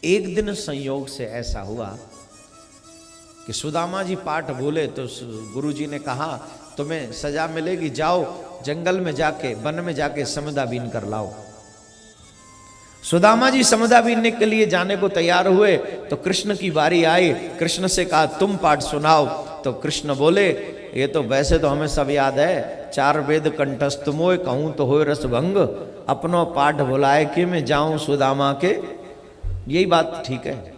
एक दिन संयोग से ऐसा हुआ कि सुदामा जी पाठ बोले तो गुरुजी ने कहा तुम्हें सजा मिलेगी, जाओ जंगल में जाके वन में जाके समदा बीन कर लाओ। सुदामा जी समदा बीनने के लिए जाने को तैयार हुए तो कृष्ण की बारी आई। कृष्ण से कहा तुम पाठ सुनाओ। तो कृष्ण बोले ये तो वैसे तो हमें सब याद है, 4 वेद कंठस्थ मोय कहूं तो होय रस भंग, अपनो पाठ भुलाए कि मैं जाऊं सुदामा के। यही बात ठीक है,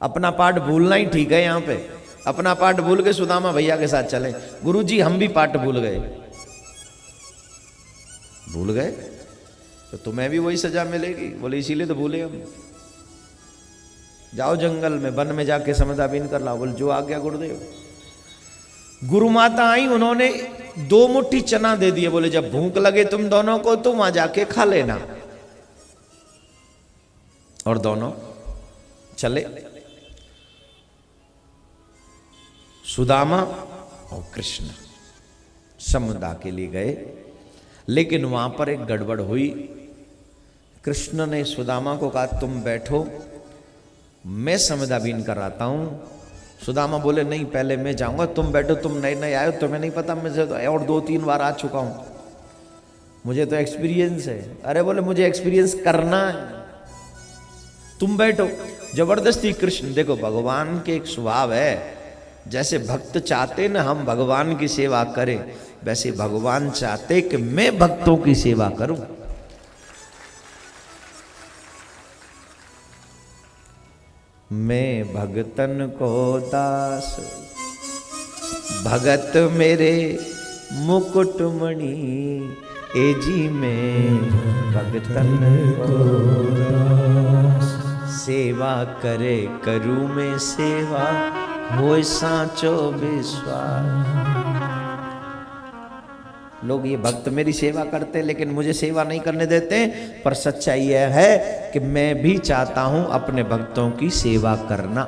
अपना पाठ भूलना ही ठीक है। यहाँ पे अपना पाठ भूल के सुदामा भैया के साथ चले। गुरुजी हम भी पाठ भूल गए तो तुम्हें भी वही सजा मिलेगी। बोले इसीलिए तो भूले हम। जाओ जंगल में वन में जाके समदा बीन कर लाओ। बोले जो आज्ञा गुरुदेव। गुरु माता आई, उन्होंने 2 मुट्ठी चना दे दिए। बोले जब भूख लगे तुम दोनों को तो वहां जाके खा लेना। और दोनों चले, सुदामा और कृष्ण समदा के लिए गए। लेकिन वहां पर एक गड़बड़ हुई। कृष्ण ने सुदामा को कहा तुम बैठो, मैं समदा बीन कराता हूं। सुदामा बोले नहीं पहले मैं जाऊंगा, तुम बैठो, तुम नए नए आए हो, तुम्हें नहीं पता, मुझे तो और 2-3 बार आ चुका हूं, मुझे तो एक्सपीरियंस है। अरे बोले मुझे एक्सपीरियंस करना है, तुम बैठो। जबरदस्ती कृष्ण, देखो भगवान के एक स्वभाव है, जैसे भक्त चाहते ना हम भगवान की सेवा करें, वैसे भगवान चाहते कि मैं भक्तों की सेवा करूं। मैं भगतन को दास, भगत मेरे मुकुटमणि, ए जी मैं भगतन को दास, सेवा करे करूं मैं सेवा, होय सांचो विश्वास। लोग ये भक्त मेरी सेवा करते लेकिन मुझे सेवा नहीं करने देते, पर सच्चाई यह है कि मैं भी चाहता हूं अपने भक्तों की सेवा करना।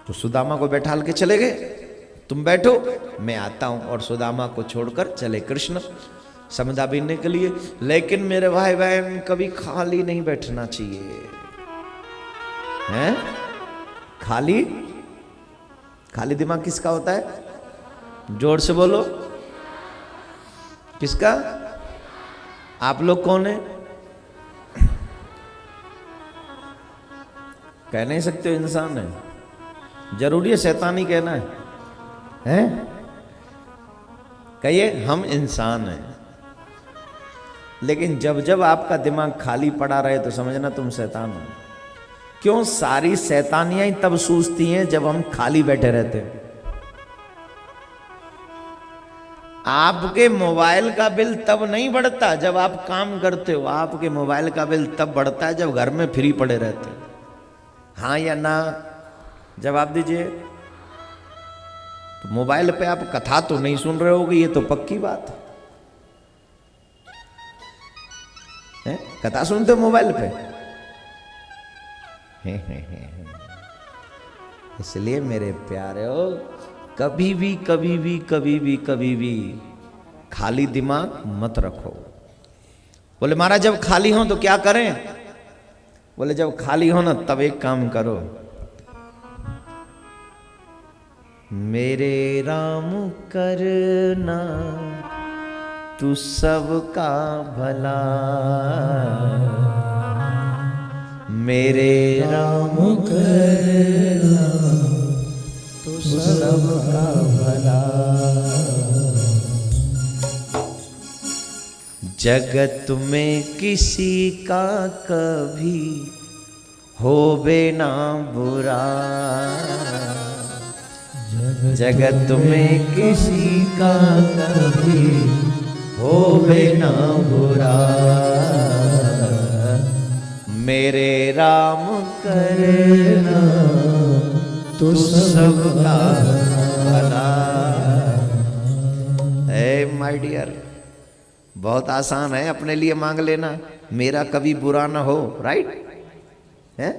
तो सुदामा को बैठाल के चले गए, तुम बैठो मैं आता हूं। और सुदामा को छोड़कर चले कृष्ण समदा बीनने के लिए। लेकिन मेरे भाई बहन कभी खाली नहीं बैठना चाहिए, हैं? खाली खाली दिमाग किसका होता है? जोर से बोलो, किसका? आप लोग कौन है? कह नहीं सकते हो इंसान है, जरूरी है शैतानी कहना है, हैं? कहिए हम इंसान हैं। लेकिन जब जब आपका दिमाग खाली पड़ा रहे तो समझना तुम शैतान हो। क्यों? सारी शैतानियां ही तब सूझती हैं जब हम खाली बैठे रहते हैं। आपके मोबाइल का बिल तब नहीं बढ़ता जब आप काम करते हो, आपके मोबाइल का बिल तब बढ़ता है जब घर में फ्री पड़े रहते हो। हाँ या ना जवाब दीजिए। तो मोबाइल पे आप कथा तो नहीं सुन रहे होगे, ये तो पक्की बात है। कथा सुनते हो मोबाइल पे? इसलिए मेरे प्यारे हो, कभी भी खाली दिमाग मत रखो। बोले महाराज जब खाली हो तो क्या करें? बोले जब खाली हो ना तब एक काम करो, मेरे राम करना तू सबका भला, मेरे राम करना तू सबका भला, जगत में किसी का कभी होवे ना बुरा, जगत में किसी का कभी होवे ना बुरा, मेरे राम करना तू सबका भला। ए माय डियर, बहुत आसान है अपने लिए मांग लेना, मेरा कभी बुरा ना हो, राइट है?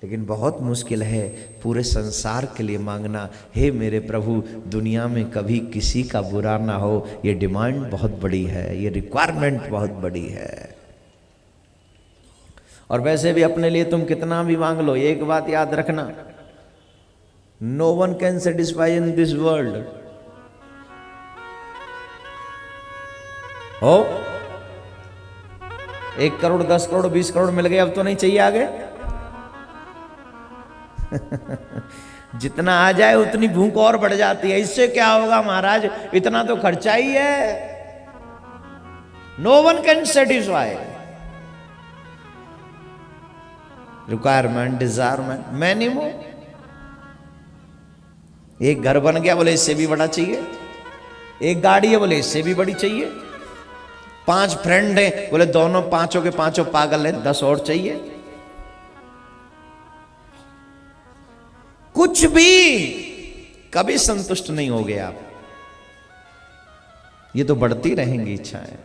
लेकिन बहुत मुश्किल है पूरे संसार के लिए मांगना, हे मेरे प्रभु दुनिया में कभी किसी का बुरा ना हो। ये डिमांड बहुत बड़ी है, ये रिक्वायरमेंट बहुत बड़ी है। और वैसे भी अपने लिए तुम कितना भी मांग लो, एक बात याद रखना, no one can satisfy in this world. हो 1 करोड़ 10 करोड़ 20 करोड़ मिल गए, अब तो नहीं चाहिए आगे। जितना आ जाए उतनी भूख और बढ़ जाती है। इससे क्या होगा महाराज, इतना तो खर्चा ही है। No one can satisfy requirement, desirement, many more. एक घर बन गया, बोले इससे भी बड़ा चाहिए। एक गाड़ी है, बोले इससे भी बड़ी चाहिए। 5 फ्रेंड हैं, बोले दोनों पांचों के पांचों पागल हैं, 10 और चाहिए। कुछ भी कभी संतुष्ट नहीं हो गए आप, ये तो बढ़ती रहेंगी इच्छाएं।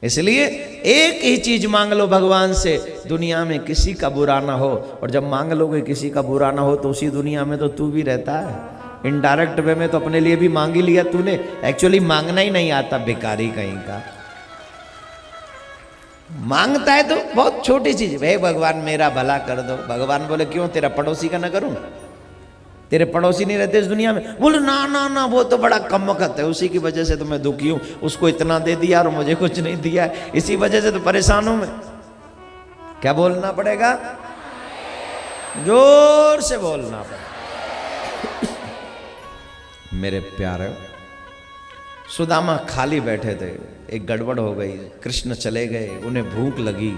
इसलिए एक ही चीज मांग लो भगवान से, दुनिया में किसी का बुरा ना हो। और जब मांग लोगे किसी का बुरा ना हो तो उसी दुनिया में तो तू भी रहता है। इनडायरेक्ट वे में तो अपने लिए भी मांग ही लिया तूने, एक्चुअली मांगना ही नहीं आता, बेकारी कहीं का। मांगता है तो बहुत छोटी चीज, भाई भगवान मेरा भला कर दो। भगवान बोले क्यों, तेरा पड़ोसी का ना करूं? तेरे पड़ोसी नहीं रहते इस दुनिया में? बोले ना ना ना, वो तो बड़ा कम वक्त है, उसी की वजह से तो मैं दुखी हूं। उसको इतना दे दिया और मुझे कुछ नहीं दिया, इसी वजह से तो परेशान हूं मैं। क्या बोलना पड़ेगा? जोर से बोलना पड़ेगा। मेरे प्यारे, सुदामा खाली बैठे थे, एक गड़बड़ हो गई, कृष्ण चले गए, उन्हें भूख लगी।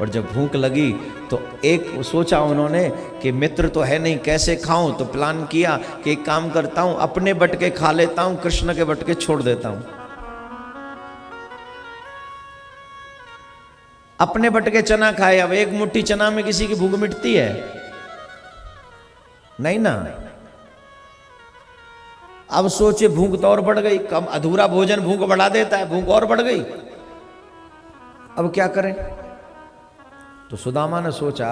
और जब भूख लगी तो एक सोचा उन्होंने कि मित्र तो है नहीं, कैसे खाऊं? तो प्लान किया कि एक काम करता हूं, अपने बटके खा लेता हूं, कृष्ण के बटके छोड़ देता हूं। अपने बटके चना खाए। अब एक मुट्ठी चना में किसी की भूख मिटती है? नहीं ना। अब सोचे भूख तो और बढ़ गई, कम अधूरा भोजन भूख बढ़ा देता है, भूख और बढ़ गई। अब क्या करें? तो सुदामा ने सोचा,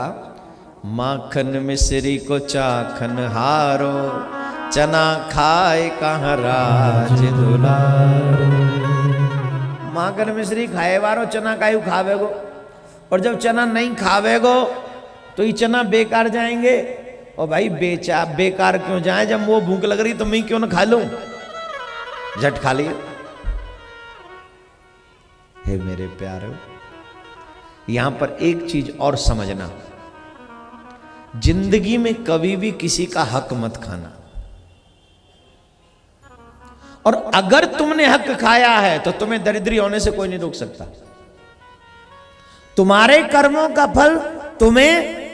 माखन मिश्री को चाखन हारो, चना खाए कहाँ राज दुलारो। माखन मिश्री खाए वारो, चना कायू खावेगो? और जब चना नहीं खावेगो तो ये चना बेकार जाएंगे। और भाई बेचा बेकार क्यों जाए, जब वो भूख लग रही तो मैं क्यों ना खा लूं? झट खा लिया। हे मेरे प्यारे, यहां पर एक चीज और समझना, जिंदगी में कभी भी किसी का हक मत खाना। और अगर तुमने हक खाया है तो तुम्हें दरिद्री होने से कोई नहीं रोक सकता। तुम्हारे कर्मों का फल तुम्हें,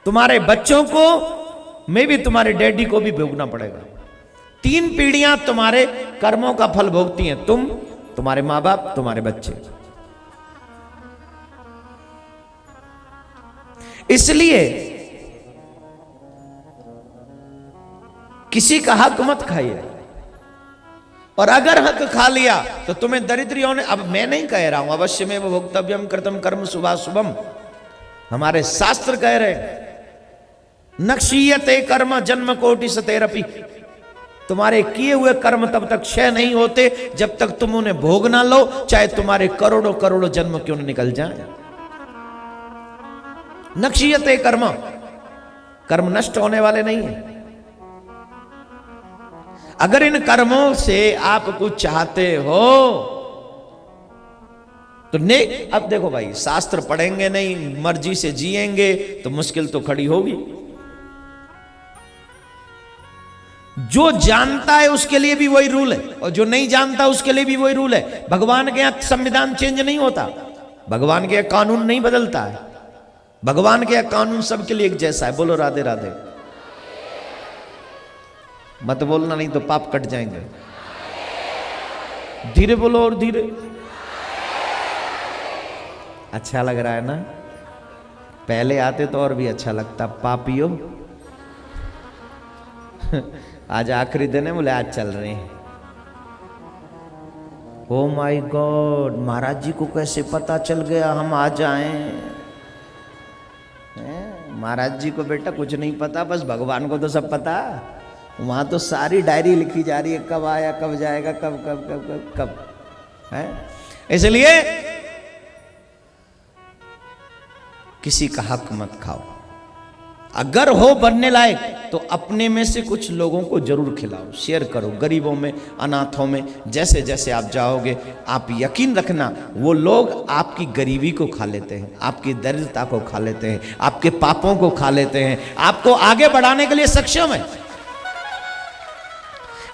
तुम्हारे बच्चों को, मैं भी तुम्हारे डैडी को भी भोगना पड़ेगा। 3 पीढ़ियां तुम्हारे कर्मों का फल भोगती हैं, तुम, तुम्हारे मां बाप, तुम्हारे बच्चे। इसलिए किसी का हक मत खाइए। और अगर हक खा लिया तो तुम्हें दरिद्री होने, अब मैं नहीं कह रहा हूं, अवश्य में वो भोक्तव्यम कृतम कर्म शुभाशुभम, हमारे शास्त्र कह रहे हैं, नक्षीयते कर्म जन्म कोटि सतेरपि। तुम्हारे किए हुए कर्म तब तक क्षय नहीं होते जब तक तुम उन्हें भोग ना लो, चाहे तुम्हारे करोड़ों करोड़ों जन्म क्यों न निकल जाए। नक्षीयते कर्म, कर्म नष्ट होने वाले नहीं है। अगर इन कर्मों से आप कुछ चाहते हो तो ने, अब देखो भाई, शास्त्र पढ़ेंगे नहीं, मर्जी से जिएंगे तो मुश्किल तो खड़ी होगी। जो जानता है उसके लिए भी वही रूल है, और जो नहीं जानता उसके लिए भी वही रूल है। भगवान के यहां संविधान चेंज नहीं होता, भगवान के यहां कानून नहीं बदलता है, भगवान के यहां कानून सबके लिए एक जैसा है। बोलो राधे राधे। मत बोलना नहीं तो पाप कट जाएंगे। धीरे बोलो और धीरे। अच्छा लग रहा है ना? पहले आते तो और भी अच्छा लगता। पापियो आज आखिरी दिन है, बोले आज चल रहे हैं। ओ माय गॉड, महाराज जी को कैसे पता चल गया हम आ जाएं? महाराज जी को बेटा कुछ नहीं पता, बस भगवान को तो सब पता। वहां तो सारी डायरी लिखी जा रही है, कब आया, कब जाएगा, कब कब कब कब कब है। इसलिए किसी का हक मत खाओ। अगर हो बनने लायक तो अपने में से कुछ लोगों को जरूर खिलाओ, शेयर करो, गरीबों में, अनाथों में। जैसे जैसे आप जाओगे, आप यकीन रखना वो लोग आपकी गरीबी को खा लेते हैं, आपकी दरिद्रता को खा लेते हैं, आपके पापों को खा लेते हैं, आपको आगे बढ़ाने के लिए सक्षम है।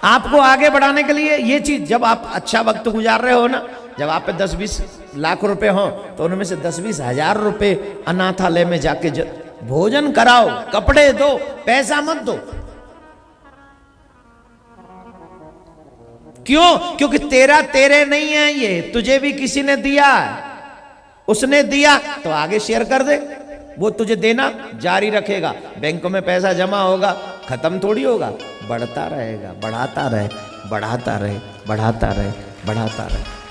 आपको आगे बढ़ाने के लिए ये चीज, जब आप अच्छा वक्त गुजार रहे हो ना, जब आप पे 10-20 लाख रुपए हो तो उनमें से 10-20 हजार रुपए अनाथालय में जाके भोजन कराओ, कपड़े दो, पैसा मत दो। क्यों? क्योंकि तेरा तेरे नहीं है, ये तुझे भी किसी ने दिया है। उसने दिया तो आगे शेयर कर दे, वो तुझे देना जारी रखेगा। बैंकों में पैसा जमा होगा, खत्म थोड़ी होगा, बढ़ता रहेगा, बढ़ाता रहे, बढ़ाता रहे, बढ़ाता रहे, बढ़ाता रहे।